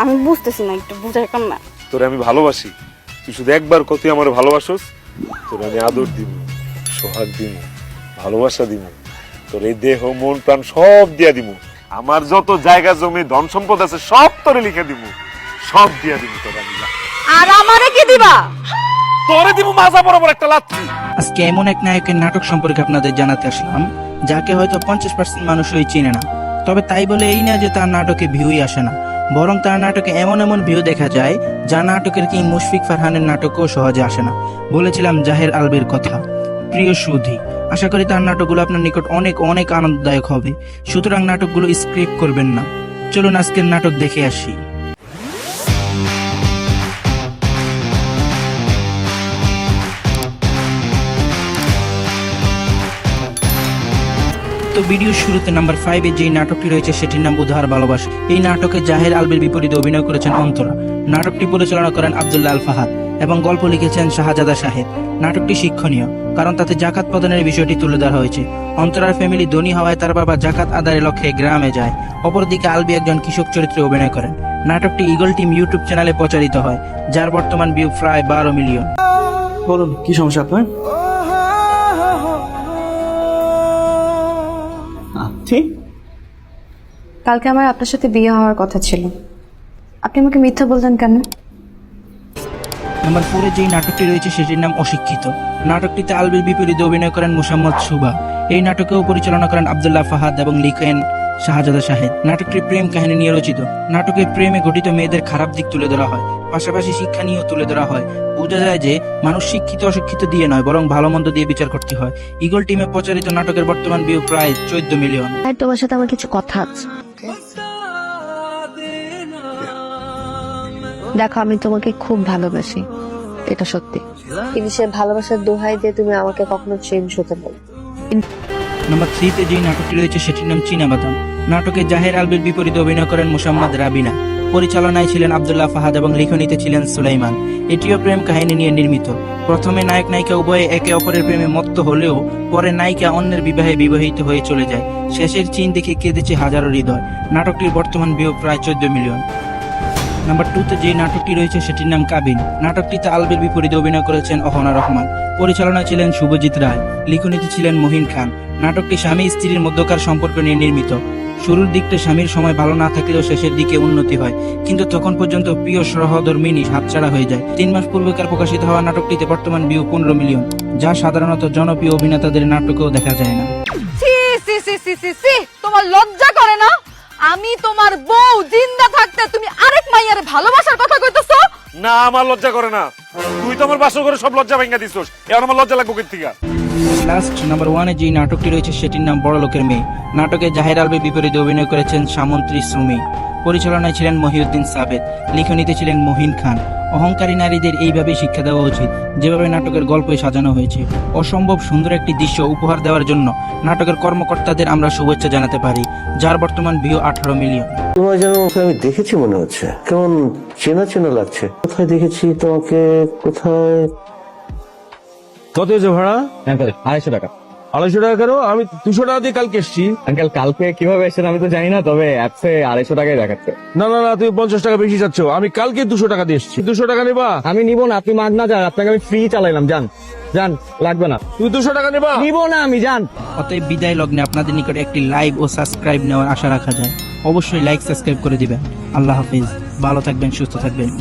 আমি বুঝতেছি না, একটু বুঝাই কর না। তোরে আমি ভালোবাসি, তুই শুধু একবার কত আমার ভালোবাসোস। তোর আমি আদর দিব, সোহাগ দিব, ভালোবাসা দিব, তোর এই দেহ মন প্রাণ সব দিয়া দিব। আমার যত জায়গা জমি ধন সম্পদ আছে সব তোরে লিখে দিব, সব দিয়া দিব তোর আমি। আর আমারে কি দিবা? তোরে দিব মাজা বরাবর একটা লাথি। আজকে এমন এক নায়কের নাটক সম্পর্কে আপনাদের জানাতে আসলাম যাকে হয়তো 50% মানুষই চিনে না। তবে তাই বলে এই না যে তার নাটকে ভিউই আসে না, বরং তার নাটকে এমন এমন ভিউ দেখা যায় যা নাটকের কিং মুশফিক ফারহানের নাটকও সহজে আসে না। বলেছিলাম জাহের আলবের কথা। প্রিয় সুধী, আশা করি তার নাটকগুলো আপনার নিকট অনেক অনেক আনন্দদায়ক হবে। সুতরাং নাটকগুলো স্ক্রিপ্ট করবেন না। চলুন আজকের নাটক দেখে আসি। তো ভিডিওর শুরুতে নাম্বার 5 যে নাটকটি রয়েছে সেটির নাম উদার ভালোবাসা। এই নাটকে জাহের আলবের বিপরীতে অভিনয় করেছেন অন্তরা। নাটকটি পরিচালনা করেন আব্দুল্লাহ আল ফাহাদ এবং গল্প লিখেছেন শাহজাদা শাহেদ। নাটকটি শিক্ষণীয় কারণ তাতে জাকাত প্রদানের বিষয়টি তুলে ধরা হয়েছে। অন্তরার ফ্যামিলি ধনী হওয়ায় তার বাবা জাকাত আদায়ের লক্ষ্যে গ্রামে যায়। অপরদিকে আলবি একজন কৃষক চরিত্রে অভিনয় করেন। নাটকটি ইগল টিম ইউটিউব চ্যানেলে প্রচারিত হয়, যার বর্তমান ভিউ প্রায় 12 মিলিয়ন। বলুন কি সমস্যা আপনার? ঠিক কালকে আমার আপনার সাথে বিয়ে হওয়ার কথা ছিল, আপনি আমাকে মিথ্যা বললেন কেন? নাম্বার 4 যে নাটকটি রয়েছে সেটির নাম অশিক্ষিত। নাটকটিতে আলবির বিপরীতে অভিনয় করেন মুসাম্মদ সুবা। এই নাটকেও পরিচালনা করেন আব্দুল্লাহ ফাহাদ এবং লিখেন শাহজাদা শাহেদ। নাটকটি প্রেম কাহিনী নিয়ে রচিত। নাটকে প্রেমে ঘটিত মেয়েদের খারাপ দিক তুলে ধরা হয়, পাশাপাশি শিক্ষা নিয়েও তুলে ধরা হয়। বোঝা যায় যে মানুষ শিক্ষিত অশিক্ষিত দিয়ে নয়, বরং ভালো মন্দ দিয়ে বিচার করতে হয়। ইগল টিমে প্রচারিত নাটকের বর্তমান ভিউ প্রায় 14 মিলিয়ন। আর তোমার সাথে আমার কিছু কথা আছে। দেখো, আমি তোমাকে খুব ভালোবাসি, এটা সত্যি, কিন্তু সে ভালোবাসার দোহাই দিয়ে তুমি আমাকে কখনো চেঞ্জ হতে বলো। নাম্বার 3 যে নাটকটি রয়েছে সেটির নাম চীনাবাদাম। নাটকে জাহের আলবের বিপরীতে অভিনয় করেন মুসাম্মদ রাবিনা। পরিচালনায় ছিলেন আব্দুল্লাহ ফাহাদ এবং লিখনীতে ছিলেন সুলাইমান। এটিও প্রেম কাহিনী নিয়ে নির্মিত। প্রথমে নায়ক নায়িকা উভয়ে একে অপরের প্রেমে মত্ত হলেও পরে নায়িকা অন্যের বিবাহে বিবাহিত হয়ে চলে যায়। শেষের চিন দেখে কেঁদেছে হাজারো হৃদয়। নাটকটির বর্তমান ভিউ প্রায় 14 মিলিয়ন। নাম্বার 2 যে নাটকটি রয়েছে সেটির নাম কাবিন। নাটকটিতে আলবের বিপরীতে অভিনয় করেছেন অহনা রহমান। পরিচালনায় ছিলেন শুভজিৎ রায়। লিখনীতে ছিলেন মহিন খান। নাটকটি স্বামী স্ত্রীর মধ্যকার সম্পর্ক নিয়ে নির্মিত। শুরুর দিকটা স্বামীর সময় ভালো না থাকলেও শেষের দিকে উন্নতি হয়, কিন্তু তখন পর্যন্ত প্রিয় সহধর্মিনী হাতছাড়া হয়ে যায়। 3 মাস পূর্বেকার প্রকাশিত হওয়া নাটকটিতে বর্তমান ভিউ 15 মিলিয়ন, যা সাধারণত জনপ্রিয় অভিনেতাদের নাটকেও দেখা যায় না। সি সি সি সি সি সি, তোমার লজ্জা করে না? আমি তোমার বউ জিন্দা থাকতে তুমি আরেক মাইয়ারে ভালোবাসার কথা কইতেছো? না, আমার লজ্জা করে না। তুই তো আমার বাসর করে সব লজ্জা ভেঙে দিছস, এখন আমার লজ্জা লাগবে কোথা থেকে? লাস্ট নাম্বার 1 যে নাটকটি রয়েছে সেটির নাম বড় লোকের মেয়ে। নাটকে জাহের আলবের বিপরীতে অভিনয় করেছেন সামন্ত্রী সুমি। পরিচালনায় ছিলেন মহিউদ্দিন সাবেদ। লিখনীতে ছিলেন মহিন খান। অহংকারী নারীদের এইভাবে শিক্ষা দেওয়া উচিত, যেভাবে নাটকের গল্পে সাজানো হয়েছে। অসম্ভব সুন্দর একটি দৃশ্য উপহার দেওয়ার জন্য নাটকের কর্মকর্তাদের আমরা শুভেচ্ছা জানাতে পারি, যার বর্তমান ভিউ 18 মিলিয়ন। তোমার যেন আমি দেখেছি মনে হচ্ছে, কেমন চেনা চেনা লাগছে। কোথায় দেখেছি তোমাকে, কোথায়? কত হয়েছে ভাড়া? 250 টাকা। 250 টাকা কেন? আমি 200 টাকা দিয়ে কালকে এসছি। আঙ্কেল কালকে কিভাবে এসেছেন আমি তো জানি না, তবে অ্যাপসে 250 টাকাই দেখাচ্ছে। না না না, তুমি 50 টাকা বেশি যাচ্ছ। আমি কালকে 200 টাকা দিয়ে এসছি। 200 টাকা নেবা? আমি নিব না, আপনি মাগ না যান, আপনাকে আমি ফ্রি চালাইলাম, যান যান, লাগবে না। তুমি 200 টাকা নেবা? নিব না আমি, যান। অতএব বিদায় লগ্নে আপনাদের নিকট একটি লাইক ও সাবস্ক্রাইব নেওয়ার আশা রাখা যায়। অবশ্যই লাইক সাবস্ক্রাইব করে দিবেন। আল্লাহ হাফিজ, ভালো থাকবেন, সুস্থ থাকবেন।